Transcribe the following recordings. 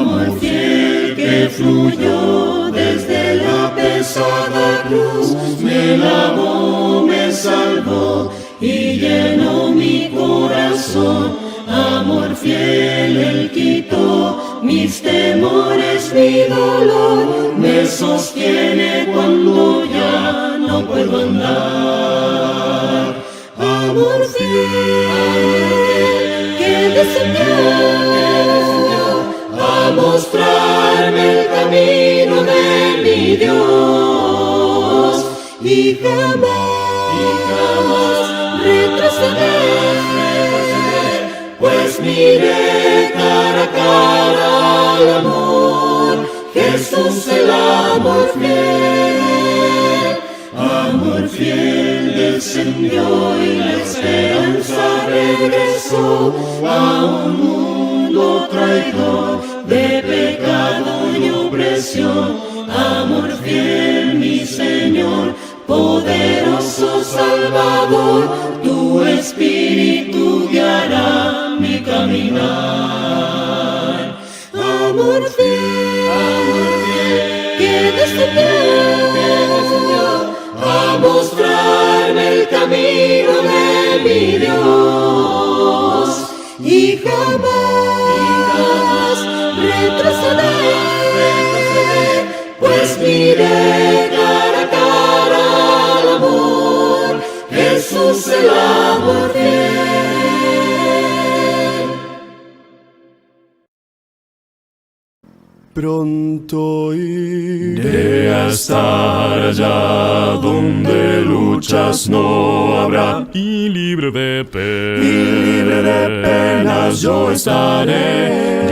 Amor fiel que fluyó desde la pesada cruz, me lavó, me salvó y llenó mi corazón. Amor fiel, Él quitó mis temores, mi dolor, me sostiene cuando ya no puedo andar. Amor fiel, que descendió a mostrarme el camino de mi Dios, y jamás retroceder, pues miré cara a cara al amor, Jesús el amor fiel descendió y la esperanza regresó a un mundo traidor de pecado y opresión. Amor fiel, mi Señor, poderoso Salvador, tu Espíritu guiará mi caminar. Amor fiel, que descendió a mostrarme el camino de mi Dios, y jamás retroceder, pues miré cara a cara al amor, Jesús el amor fiel. Pronto iré a estar allá donde luchas no habrá, y libre de penas yo estaré.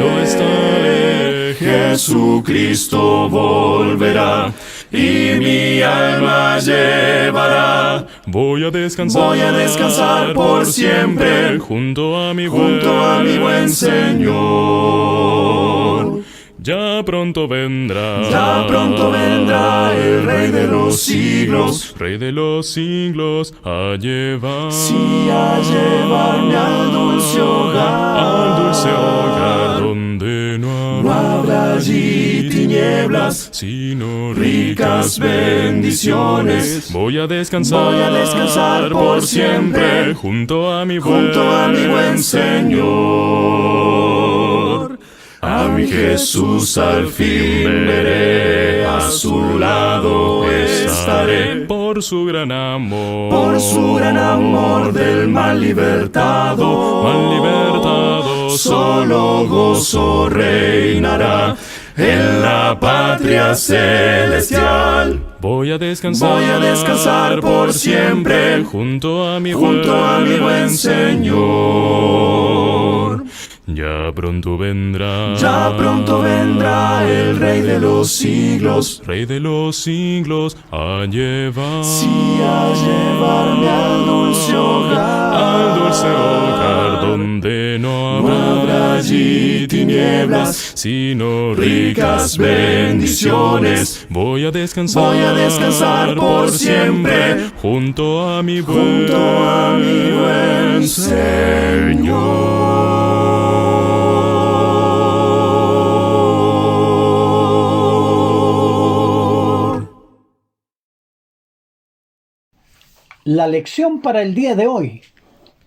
Jesucristo volverá y mi alma llevará. Voy a descansar por siempre junto a mi buen Señor. Ya pronto vendrá el Rey de los siglos, a llevar, a llevarme al dulce hogar, donde no habrá allí tinieblas, sino ricas bendiciones. Voy a descansar por siempre junto a mi buen Señor. A mi Jesús al fin veré, a su lado estaré. Por su gran amor, del mal libertado, solo gozo reinará en la patria celestial. Voy a descansar por siempre junto a mi buen Señor. Ya pronto vendrá el Rey de los siglos, a llevar, a llevarme al dulce hogar, donde no habrá allí tinieblas, sino ricas bendiciones. Voy a descansar por siempre junto a mi buen Señor. La lección para el día de hoy: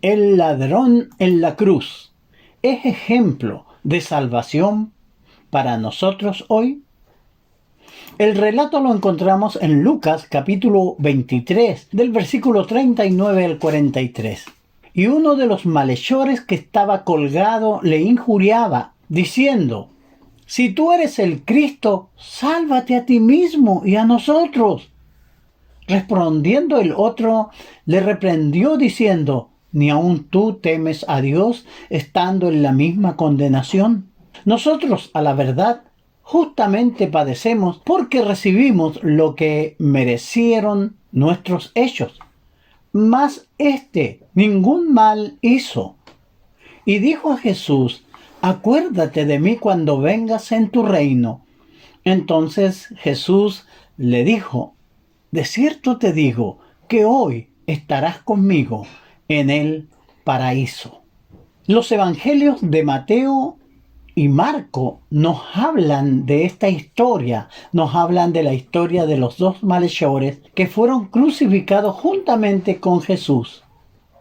el ladrón en la cruz, ¿es ejemplo de salvación para nosotros hoy? El relato lo encontramos en Lucas capítulo 23, del versículo 39 al 43. Y uno de los malhechores que estaba colgado le injuriaba, diciendo: si tú eres el Cristo, sálvate a ti mismo y a nosotros. Respondiendo el otro, le reprendió diciendo: ¿ni aun tú temes a Dios, estando en la misma condenación? Nosotros, a la verdad, justamente padecemos porque recibimos lo que merecieron nuestros hechos. Mas ningún mal hizo. Y dijo a Jesús: acuérdate de mí cuando vengas en tu reino. Entonces Jesús le dijo: de cierto te digo que hoy estarás conmigo en el paraíso. Los evangelios de Mateo y Marco nos hablan de esta historia, nos hablan de la historia de los dos malhechores que fueron crucificados juntamente con Jesús.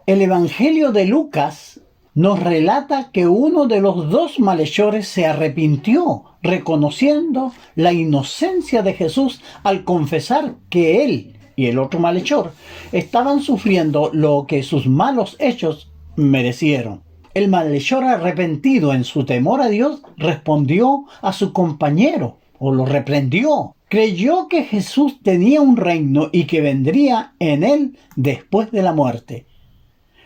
El Evangelio de Lucas nos relata que uno de los dos malhechores se arrepintió, reconociendo la inocencia de Jesús al confesar que él y el otro malhechor estaban sufriendo lo que sus malos hechos merecieron. El malhechor arrepentido en su temor a Dios respondió a su compañero o lo reprendió. Creyó que Jesús tenía un reino y que vendría en él después de la muerte.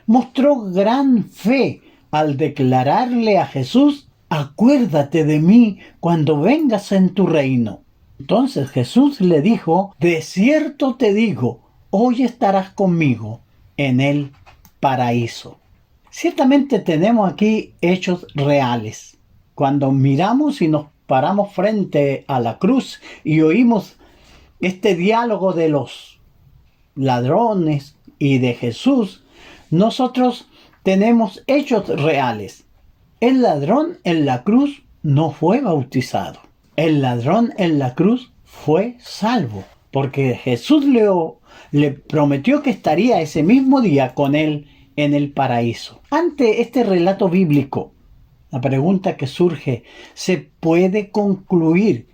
Mostró gran fe al declararle a Jesús: acuérdate de mí cuando vengas en tu reino. Entonces Jesús le dijo: de cierto te digo, hoy estarás conmigo en el paraíso. Ciertamente tenemos aquí hechos reales. Cuando miramos y nos paramos frente a la cruz y oímos este diálogo de los ladrones y de Jesús, nosotros tenemos hechos reales. El ladrón en la cruz no fue bautizado. El ladrón en la cruz fue salvo, porque Jesús le prometió que estaría ese mismo día con él en el paraíso. Ante este relato bíblico, la pregunta que surge: ¿se puede concluir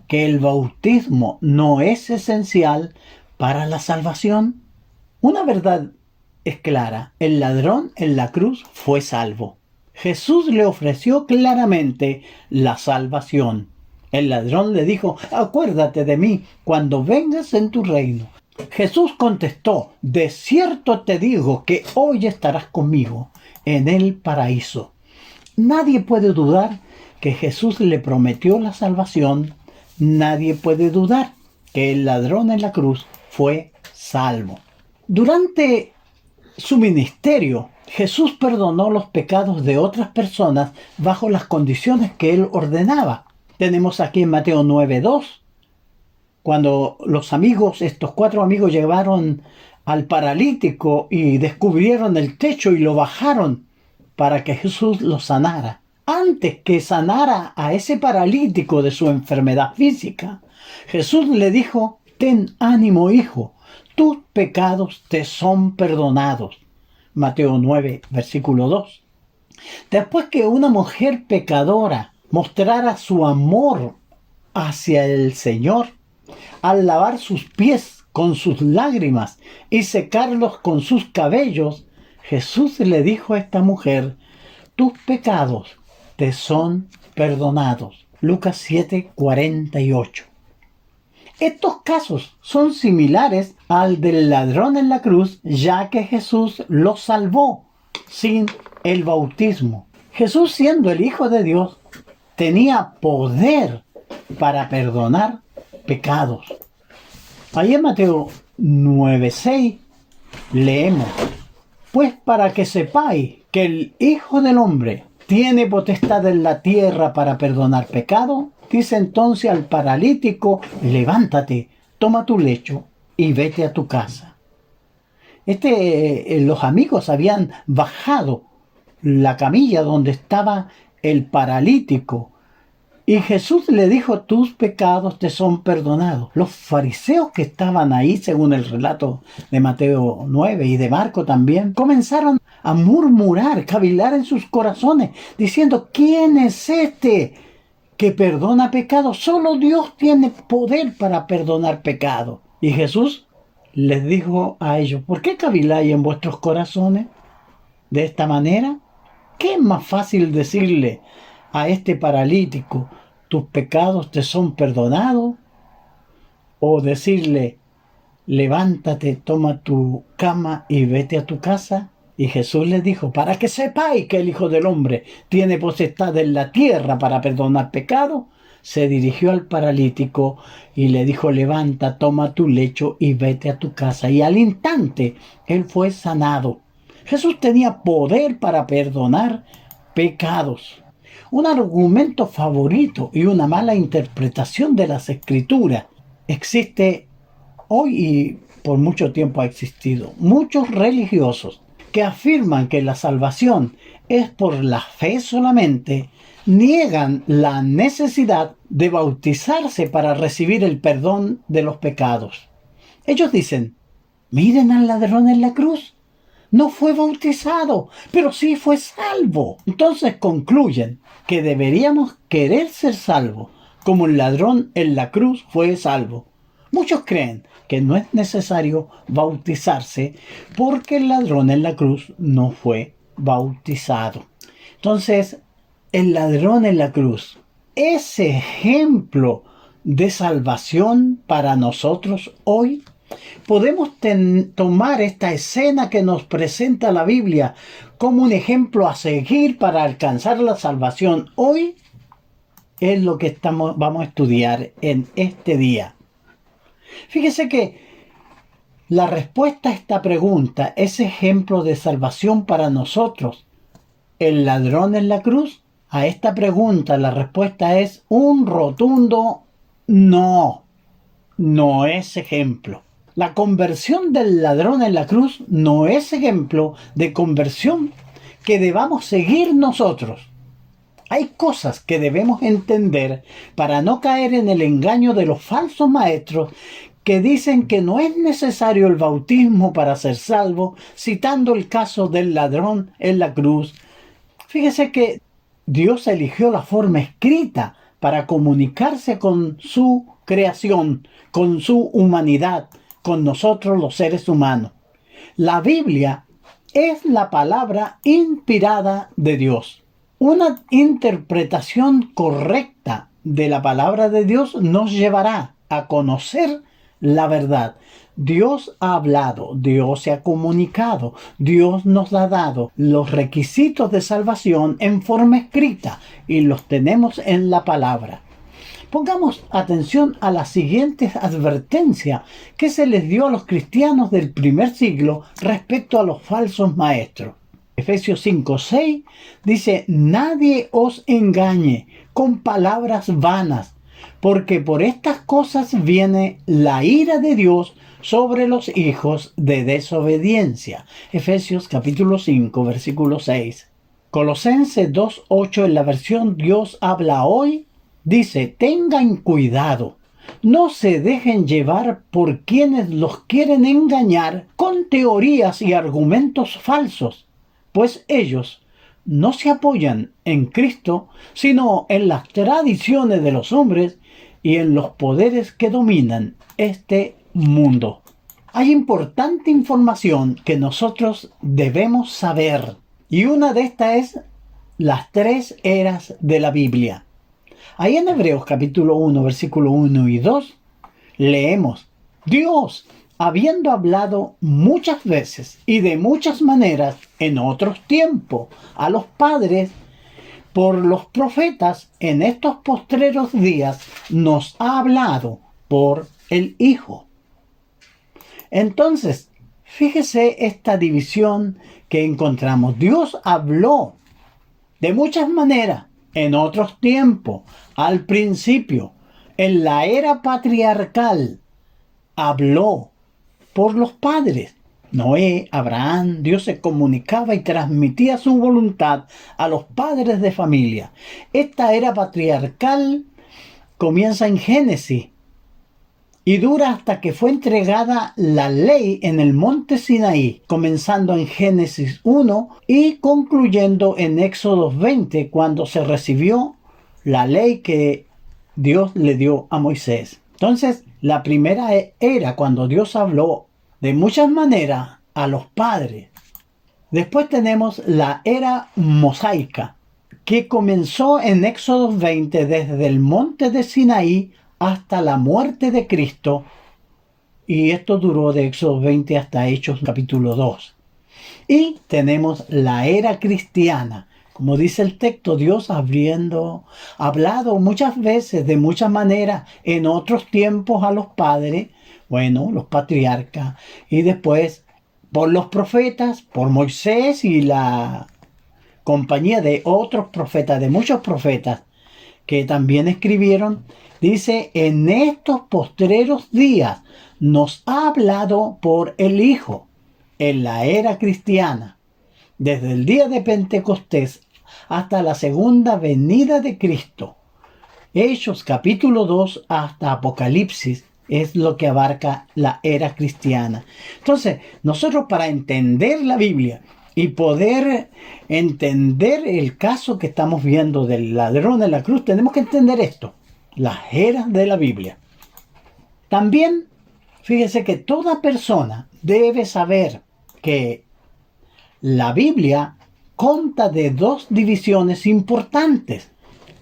que el bautismo no es esencial para la salvación? Una verdad es clara: el ladrón en la cruz fue salvo. Jesús le ofreció claramente la salvación. El ladrón le dijo: acuérdate de mí cuando vengas en tu reino. Jesús contestó: de cierto te digo que hoy estarás conmigo en el paraíso. Nadie puede dudar que Jesús le prometió la salvación. Nadie puede dudar que el ladrón en la cruz fue salvo. Durante su ministerio, Jesús perdonó los pecados de otras personas bajo las condiciones que él ordenaba. Tenemos aquí en Mateo 9:2, cuando estos 4 amigos llevaron al paralítico y descubrieron el techo y lo bajaron para que Jesús lo sanara. Antes que sanara a ese paralítico de su enfermedad física, Jesús le dijo: ten ánimo, hijo, tus pecados te son perdonados. Mateo 9, versículo 2. Después que una mujer pecadora mostrara su amor hacia el Señor, al lavar sus pies con sus lágrimas y secarlos con sus cabellos, Jesús le dijo a esta mujer: tus pecados te son perdonados. Lucas 7, 48. Estos casos son similares al del ladrón en la cruz, ya que Jesús lo salvó sin el bautismo. Jesús, siendo el Hijo de Dios, tenía poder para perdonar pecados. Ahí en Mateo 9:6 leemos: pues para que sepáis que el Hijo del Hombre tiene potestad en la tierra para perdonar pecado, dice entonces al paralítico: levántate, toma tu lecho y vete a tu casa. Los amigos habían bajado la camilla donde estaba el paralítico y Jesús le dijo: tus pecados te son perdonados. Los fariseos que estaban ahí, según el relato de Mateo 9 y de Marco también, comenzaron a murmurar, cavilar en sus corazones, diciendo: ¿quién es este que perdona pecados? Solo Dios tiene poder para perdonar pecados. Y Jesús les dijo a ellos: ¿por qué caviláis en vuestros corazones de esta manera? ¿Qué es más fácil decirle a este paralítico: tus pecados te son perdonados? ¿O decirle: levántate, toma tu cama y vete a tu casa? Y Jesús les dijo: para que sepáis que el Hijo del Hombre tiene potestad en la tierra para perdonar pecados, se dirigió al paralítico y le dijo: levanta, toma tu lecho y vete a tu casa. Y al instante él fue sanado. Jesús tenía poder para perdonar pecados. Un argumento favorito y una mala interpretación de las Escrituras existe hoy y por mucho tiempo ha existido. Muchos religiosos que afirman que la salvación es por la fe solamente, niegan la necesidad de bautizarse para recibir el perdón de los pecados. Ellos dicen, miren al ladrón en la cruz. No fue bautizado, pero sí fue salvo. Entonces concluyen que deberíamos querer ser salvos, como el ladrón en la cruz fue salvo. Muchos creen que no es necesario bautizarse porque el ladrón en la cruz no fue bautizado. Entonces, el ladrón en la cruz es ejemplo de salvación para nosotros hoy. Podemos tomar esta escena que nos presenta la Biblia como un ejemplo a seguir para alcanzar la salvación hoy. Es lo que vamos a estudiar en este día. Fíjese que la respuesta a esta pregunta es ejemplo de salvación para nosotros. ¿El ladrón en la cruz? A esta pregunta la respuesta es un rotundo no. No es ejemplo. La conversión del ladrón en la cruz no es ejemplo de conversión que debamos seguir nosotros. Hay cosas que debemos entender para no caer en el engaño de los falsos maestros que dicen que no es necesario el bautismo para ser salvo, citando el caso del ladrón en la cruz. Fíjese que Dios eligió la forma escrita para comunicarse con su creación, con su humanidad, con nosotros los seres humanos. La Biblia es la palabra inspirada de Dios. Una interpretación correcta de la palabra de Dios nos llevará a conocer la verdad. Dios ha hablado, Dios se ha comunicado, Dios nos ha dado los requisitos de salvación en forma escrita y los tenemos en la palabra. Pongamos atención a las siguientes advertencias que se les dio a los cristianos del primer siglo respecto a los falsos maestros. Efesios 5:6 dice, nadie os engañe con palabras vanas, porque por estas cosas viene la ira de Dios sobre los hijos de desobediencia. Efesios capítulo 5, versículo 6. Colosenses 2:8 en la versión Dios habla hoy dice, tengan cuidado, no se dejen llevar por quienes los quieren engañar con teorías y argumentos falsos, pues ellos no se apoyan en Cristo, sino en las tradiciones de los hombres y en los poderes que dominan este mundo. Hay importante información que nosotros debemos saber, y una de estas es las 3 eras de la Biblia. Ahí en Hebreos capítulo 1, versículo 1 y 2, leemos, Dios, habiendo hablado muchas veces y de muchas maneras en otros tiempos a los padres por los profetas, en estos postreros días nos ha hablado por el Hijo. Entonces, fíjese esta división que encontramos. Dios habló de muchas maneras en otros tiempos, al principio, en la era patriarcal, habló por los padres. Noé, Abraham, Dios se comunicaba y transmitía su voluntad a los padres de familia. Esta era patriarcal comienza en Génesis y dura hasta que fue entregada la ley en el monte Sinaí, comenzando en Génesis 1 y concluyendo en Éxodo 20, cuando se recibió la ley que Dios le dio a Moisés. Entonces, la primera era cuando Dios habló de muchas maneras a los padres. Después tenemos la era mosaica, que comenzó en Éxodo 20 desde el monte de Sinaí hasta la muerte de Cristo, y esto duró de Éxodo 20 hasta Hechos capítulo 2. Y tenemos la era cristiana, como dice el texto, Dios hablado muchas veces, de muchas maneras, en otros tiempos a los padres, los patriarcas, y después por los profetas, por Moisés y la compañía de otros profetas, de muchos profetas que también escribieron. Dice, en estos postreros días nos ha hablado por el Hijo, en la era cristiana, desde el día de Pentecostés hasta la segunda venida de Cristo. Hechos capítulo 2 hasta Apocalipsis es lo que abarca la era cristiana. Entonces, nosotros para entender la Biblia y poder entender el caso que estamos viendo del ladrón en la cruz, tenemos que entender esto, las eras de la Biblia. También, fíjese que toda persona debe saber que la Biblia consta de dos divisiones importantes,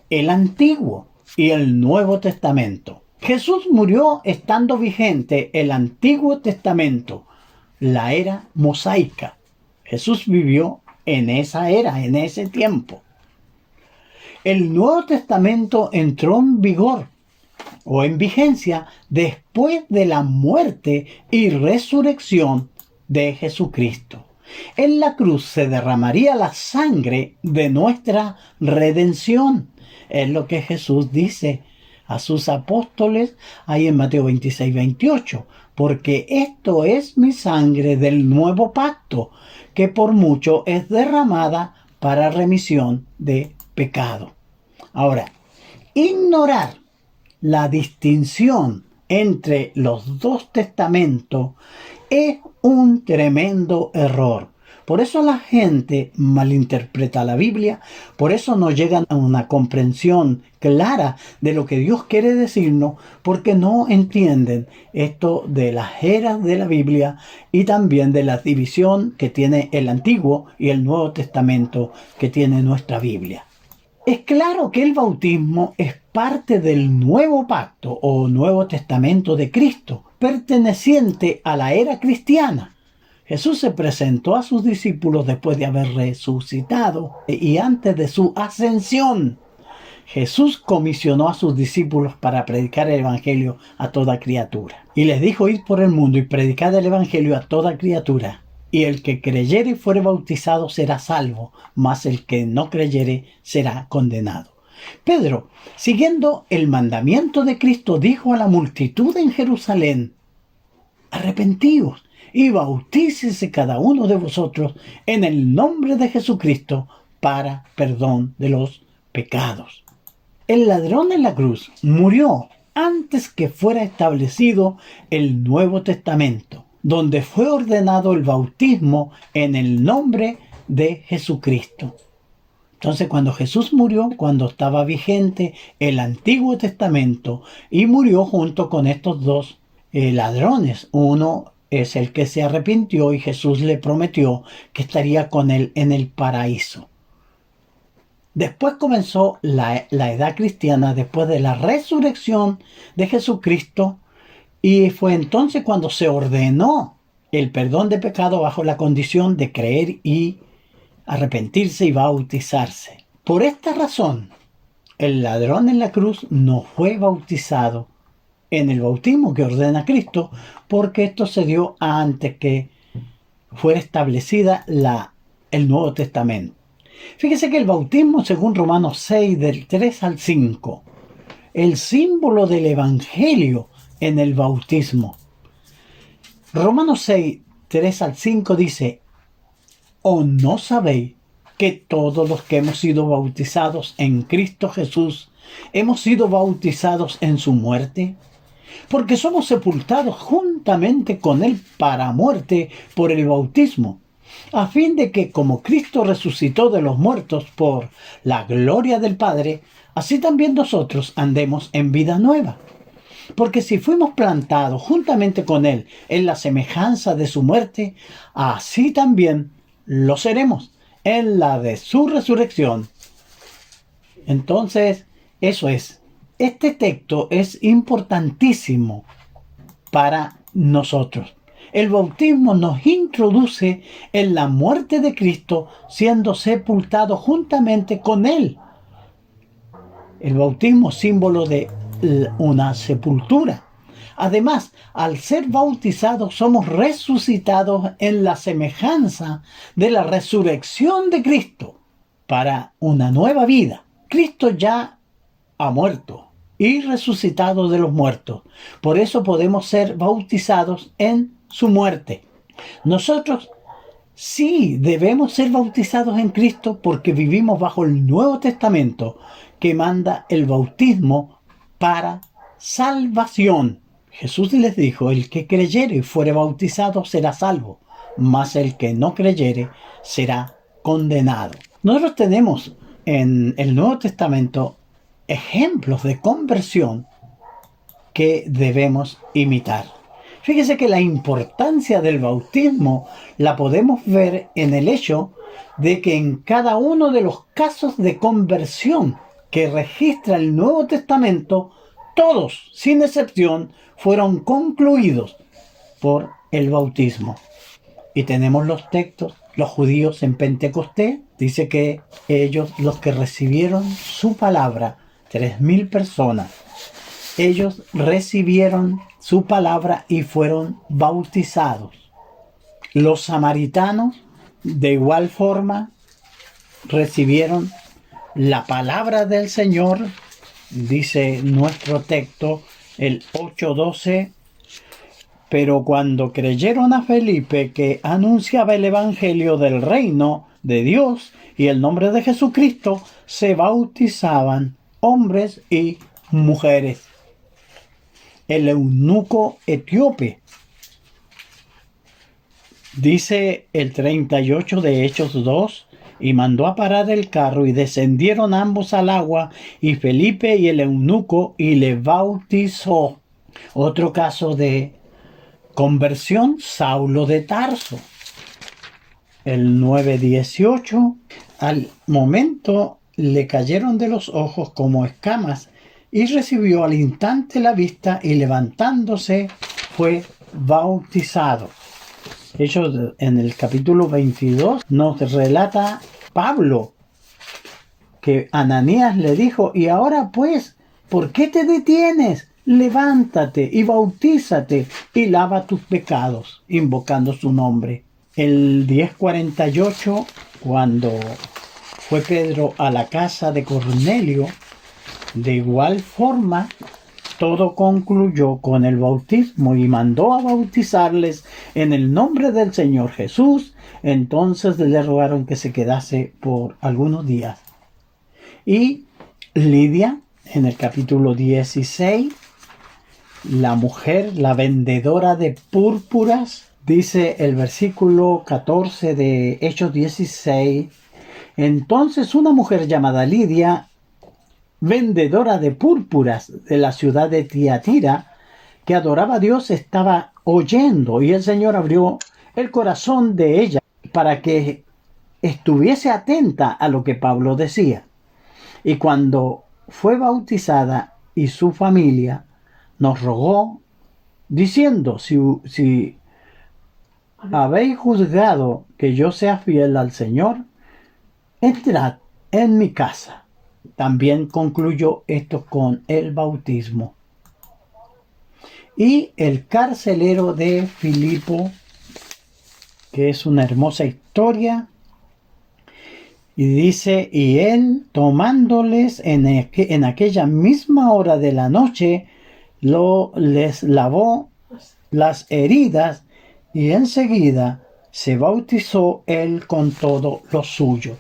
el Antiguo y el Nuevo Testamento. Jesús murió estando vigente el Antiguo Testamento, la era mosaica. Jesús vivió en esa era, en ese tiempo. El Nuevo Testamento entró en vigor o en vigencia después de la muerte y resurrección de Jesucristo. En la cruz se derramaría la sangre de nuestra redención. Es lo que Jesús dice a sus apóstoles ahí en Mateo 26, 28. Porque esto es mi sangre del nuevo pacto, que por mucho es derramada para remisión de pecado. Ahora, ignorar la distinción entre los dos testamentos es un tremendo error. Por eso la gente malinterpreta la Biblia, por eso no llegan a una comprensión clara de lo que Dios quiere decirnos, porque no entienden esto de las eras de la Biblia y también de la división que tiene el Antiguo y el Nuevo Testamento que tiene nuestra Biblia. Es claro que el bautismo es parte del nuevo pacto o Nuevo Testamento de Cristo, perteneciente a la era cristiana. Jesús se presentó a sus discípulos después de haber resucitado y antes de su ascensión. Jesús comisionó a sus discípulos para predicar el Evangelio a toda criatura. Y les dijo: id por el mundo y predicad el Evangelio a toda criatura. Y el que creyere y fuere bautizado será salvo, mas el que no creyere será condenado. Pedro, siguiendo el mandamiento de Cristo, dijo a la multitud en Jerusalén: arrepentíos y bautícese cada uno de vosotros en el nombre de Jesucristo para perdón de los pecados. El ladrón en la cruz murió antes que fuera establecido el Nuevo Testamento, donde fue ordenado el bautismo en el nombre de Jesucristo. Entonces, cuando Jesús murió, cuando estaba vigente el Antiguo Testamento, y murió junto con estos dos ladrones. Uno es el que se arrepintió y Jesús le prometió que estaría con él en el paraíso. Después comenzó la edad cristiana, después de la resurrección de Jesucristo, y fue entonces cuando se ordenó el perdón de pecado bajo la condición de creer y arrepentirse y bautizarse. Por esta razón, el ladrón en la cruz no fue bautizado en el bautismo que ordena Cristo, porque esto se dio antes que fuera establecida el Nuevo Testamento. Fíjese que el bautismo, según Romanos 6, del 3 al 5, el símbolo del Evangelio en el bautismo. Romanos 6, 3 al 5 dice: ¿o no sabéis que todos los que hemos sido bautizados en Cristo Jesús hemos sido bautizados en su muerte? Porque somos sepultados juntamente con él para muerte por el bautismo, a fin de que, como Cristo resucitó de los muertos por la gloria del Padre, así también nosotros andemos en vida nueva. Porque si fuimos plantados juntamente con él en la semejanza de su muerte, así también lo seremos en la de su resurrección. Entonces, eso es. Este texto es importantísimo para nosotros. El bautismo nos introduce en la muerte de Cristo, siendo sepultado juntamente con él. El bautismo, símbolo de una sepultura. Además, al ser bautizados, somos resucitados en la semejanza de la resurrección de Cristo para una nueva vida. Cristo ya ha muerto y resucitado de los muertos. Por eso podemos ser bautizados en su muerte. Nosotros Sí, debemos ser bautizados en Cristo porque vivimos bajo el Nuevo Testamento que manda el bautismo para salvación. Jesús les dijo, el que creyere y fuere bautizado será salvo, mas el que no creyere será condenado. Nosotros tenemos en el Nuevo Testamento ejemplos de conversión que debemos imitar. Fíjese que la importancia del bautismo la podemos ver en el hecho de que en cada uno de los casos de conversión que registra el Nuevo Testamento, todos, sin excepción, fueron concluidos por el bautismo. Y tenemos los textos, los judíos en Pentecostés, dice que ellos, los que recibieron su palabra, 3.000 personas, ellos recibieron su palabra y fueron bautizados. Los samaritanos, de igual forma, recibieron la palabra del Señor, dice nuestro texto, el 8:12, pero cuando creyeron a Felipe que anunciaba el evangelio del reino de Dios y el nombre de Jesucristo, se bautizaban hombres y mujeres. El eunuco etíope, dice el 38 de Hechos 2, y mandó a parar el carro y descendieron ambos al agua y Felipe y el eunuco y le bautizó. Otro caso de conversión, Saulo de Tarso. El 9:18, al momento le cayeron de los ojos como escamas y recibió al instante la vista y levantándose fue bautizado. Hechos en el capítulo 22 nos relata Pablo que Ananías le dijo, y ahora pues, ¿por qué te detienes? Levántate y bautízate y lava tus pecados, invocando su nombre. El 10:48, cuando fue Pedro a la casa de Cornelio, de igual forma, todo concluyó con el bautismo y mandó a bautizarles en el nombre del Señor Jesús. Entonces le rogaron que se quedase por algunos días. Y Lidia, en el capítulo 16, la mujer, la vendedora de púrpuras, dice el versículo 14 de Hechos 16, entonces una mujer llamada Lidia, vendedora de púrpuras de la ciudad de Tiatira, que adoraba a Dios, estaba oyendo, y el Señor abrió el corazón de ella para que estuviese atenta a lo que Pablo decía. Y cuando fue bautizada y su familia, nos rogó, diciendo, si habéis juzgado que yo sea fiel al Señor, entrad en mi casa. También concluyó esto con el bautismo. Y el carcelero de Filipo, que es una hermosa historia, y dice, y él tomándoles en aquella misma hora de la noche, les lavó las heridas, y enseguida se bautizó él con todo lo suyo.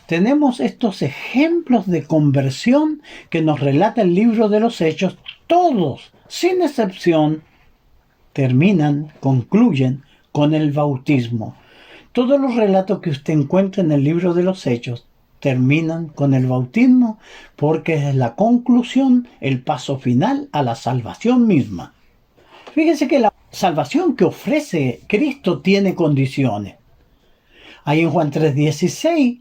Tenemos estos ejemplos de conversión que nos relata el libro de los Hechos. Todos, sin excepción, concluyen con el bautismo. Todos los relatos que usted encuentra en el libro de los Hechos terminan con el bautismo porque es la conclusión, el paso final a la salvación misma. Fíjese que la salvación que ofrece Cristo tiene condiciones. Ahí en Juan 3:16,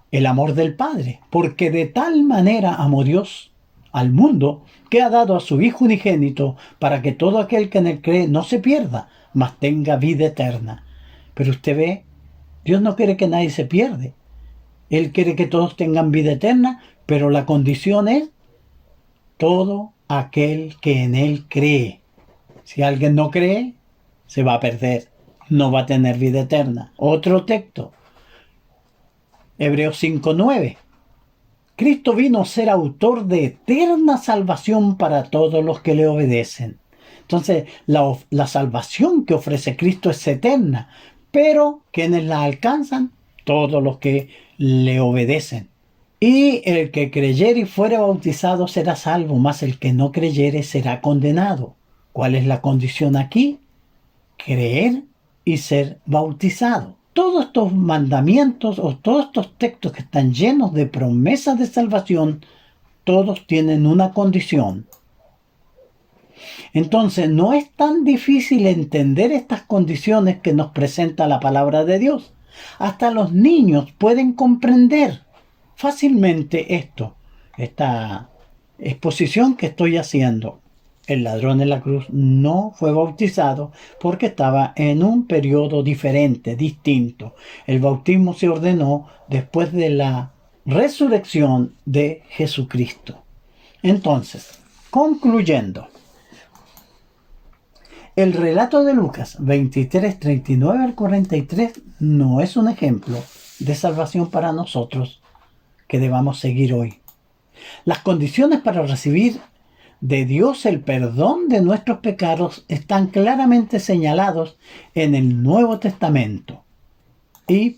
el amor del Padre, porque de tal manera amó Dios al mundo que ha dado a su Hijo unigénito para que todo aquel que en él cree no se pierda, mas tenga vida eterna. Pero usted ve, Dios no quiere que nadie se pierda. Él quiere que todos tengan vida eterna, pero la condición es todo aquel que en él cree. Si alguien no cree, se va a perder, no va a tener vida eterna. Otro texto, Hebreos 5:9. Cristo vino a ser autor de eterna salvación para todos los que le obedecen. Entonces, la salvación que ofrece Cristo es eterna, pero quienes la alcanzan, todos los que le obedecen. Y el que creyere y fuere bautizado será salvo, mas el que no creyere será condenado. ¿Cuál es la condición aquí? Creer y ser bautizado. Todos estos mandamientos o todos estos textos que están llenos de promesas de salvación, todos tienen una condición. Entonces no es tan difícil entender estas condiciones que nos presenta la palabra de Dios. Hasta los niños pueden comprender fácilmente esta exposición que estoy haciendo. El ladrón en la cruz no fue bautizado porque estaba en un periodo diferente, distinto. El bautismo se ordenó después de la resurrección de Jesucristo. Entonces, concluyendo, el relato de Lucas 23, 39 al 43 no es un ejemplo de salvación para nosotros que debamos seguir hoy. Las condiciones para recibir de Dios el perdón de nuestros pecados están claramente señalados en el Nuevo Testamento. Y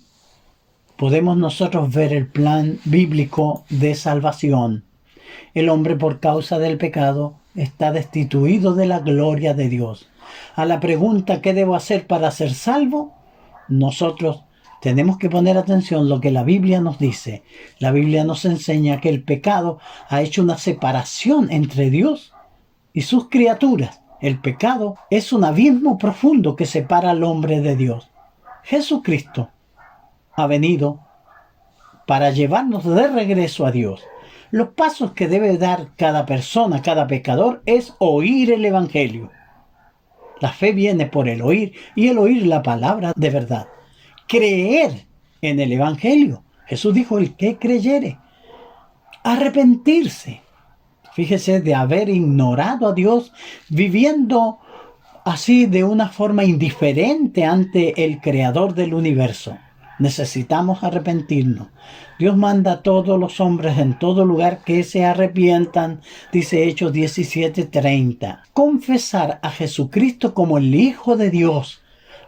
podemos nosotros ver el plan bíblico de salvación. El hombre por causa del pecado está destituido de la gloria de Dios. A la pregunta ¿qué debo hacer para ser salvo? Nosotros tenemos que poner atención a lo que la Biblia nos dice. La Biblia nos enseña que el pecado ha hecho una separación entre Dios y sus criaturas. El pecado es un abismo profundo que separa al hombre de Dios. Jesucristo ha venido para llevarnos de regreso a Dios. Los pasos que debe dar cada persona, cada pecador, es oír el Evangelio. La fe viene por el oír y el oír la palabra de verdad. Creer en el Evangelio. Jesús dijo, el que creyere. Arrepentirse. Fíjese, de haber ignorado a Dios, viviendo así de una forma indiferente ante el Creador del universo. Necesitamos arrepentirnos. Dios manda a todos los hombres en todo lugar que se arrepientan, dice Hechos 17:30. Confesar a Jesucristo como el Hijo de Dios,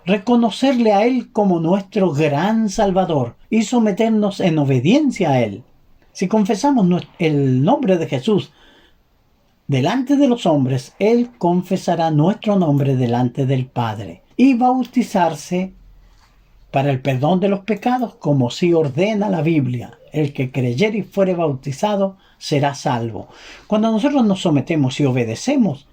reconocerle a Él como nuestro gran Salvador y someternos en obediencia a Él. Si confesamos el nombre de Jesús delante de los hombres, Él confesará nuestro nombre delante del Padre. Y bautizarse para el perdón de los pecados, como sí ordena la Biblia. El que creyere y fuere bautizado será salvo. Cuando nosotros nos sometemos y obedecemos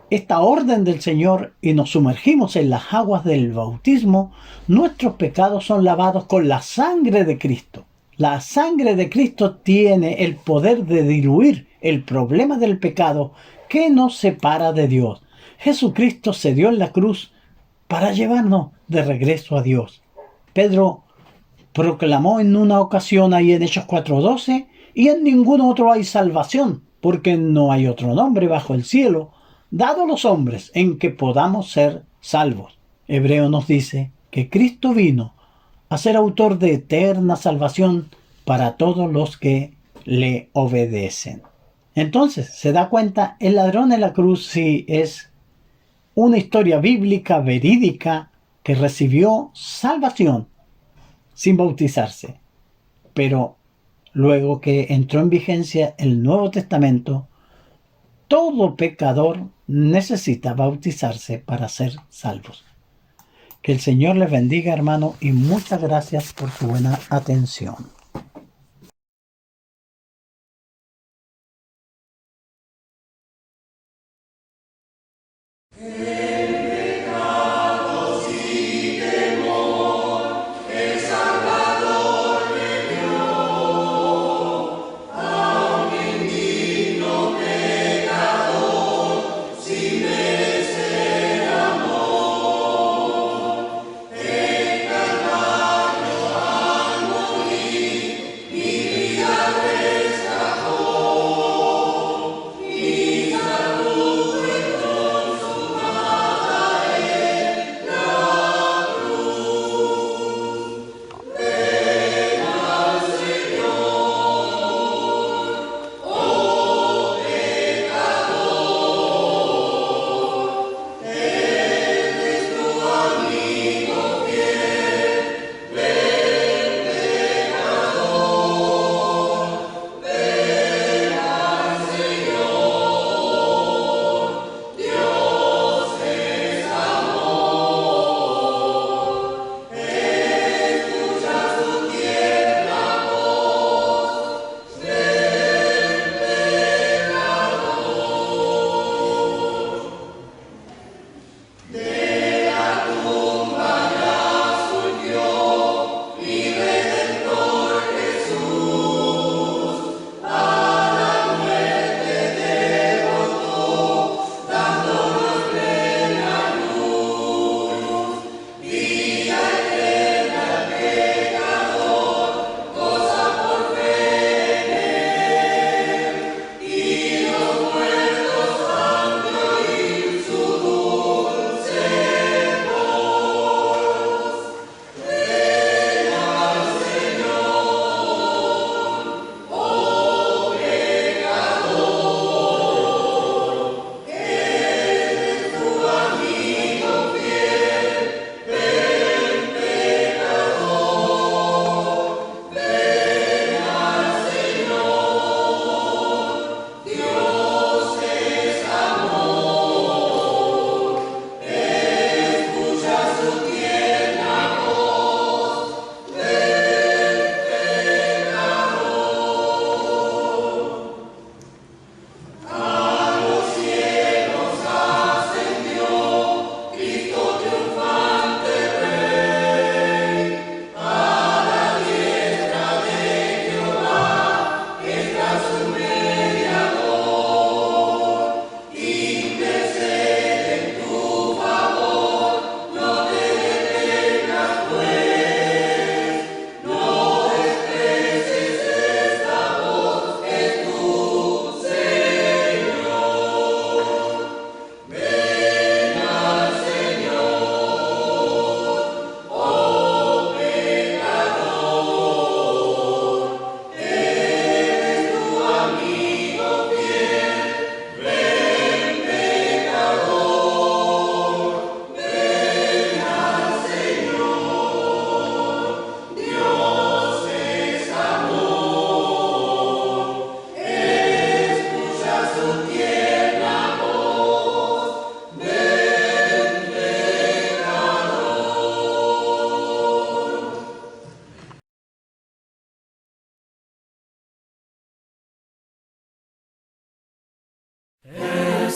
esta orden del Señor y nos sumergimos en las aguas del bautismo, nuestros pecados son lavados con la sangre de Cristo. La sangre de Cristo tiene el poder de diluir el problema del pecado que nos separa de Dios. Jesucristo se dio en la cruz para llevarnos de regreso a Dios. Pedro proclamó en una ocasión ahí en Hechos 4:12, y en ningún otro hay salvación, porque no hay otro nombre bajo el cielo dado a los hombres en que podamos ser salvos. Hebreo nos dice que Cristo vino a ser autor de eterna salvación para todos los que le obedecen. Entonces, se da cuenta, el ladrón en la cruz sí es una historia bíblica verídica que recibió salvación sin bautizarse. Pero luego que entró en vigencia el Nuevo Testamento, todo pecador necesita bautizarse para ser salvos. Que el Señor les bendiga, hermano, y muchas gracias por su buena atención.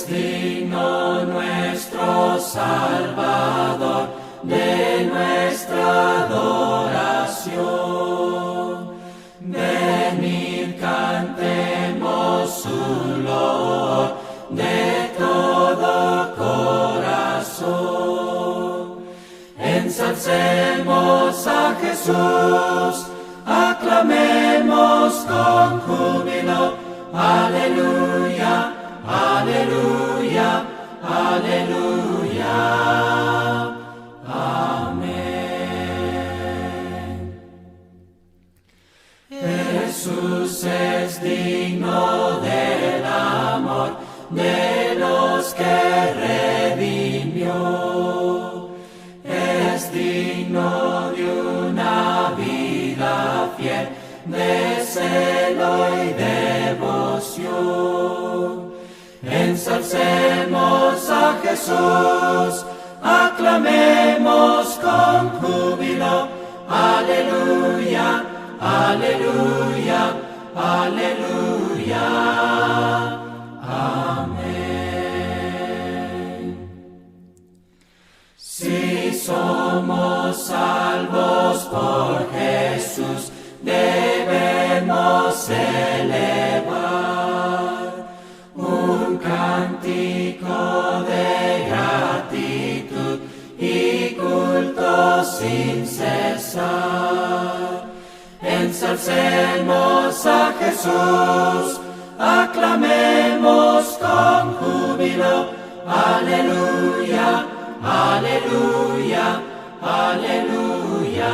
digno nuestro Salvador de nuestra adoración. Venid, cantemos su loor de todo corazón. Ensalcemos a Jesús, aclamemos con júbilo. Aleluya, aleluya, aleluya. Amén. Jesús es digno del amor de los que redimió. Es digno de una vida fiel, de celo y devoción. Ensalcemos a Jesús, aclamemos con júbilo. Aleluya, aleluya, aleluya. Amén. Si somos salvos por Jesús, debemos elevar un cántico de gratitud y culto sin cesar. Ensalcemos a Jesús, aclamemos con júbilo. Aleluya, aleluya, aleluya.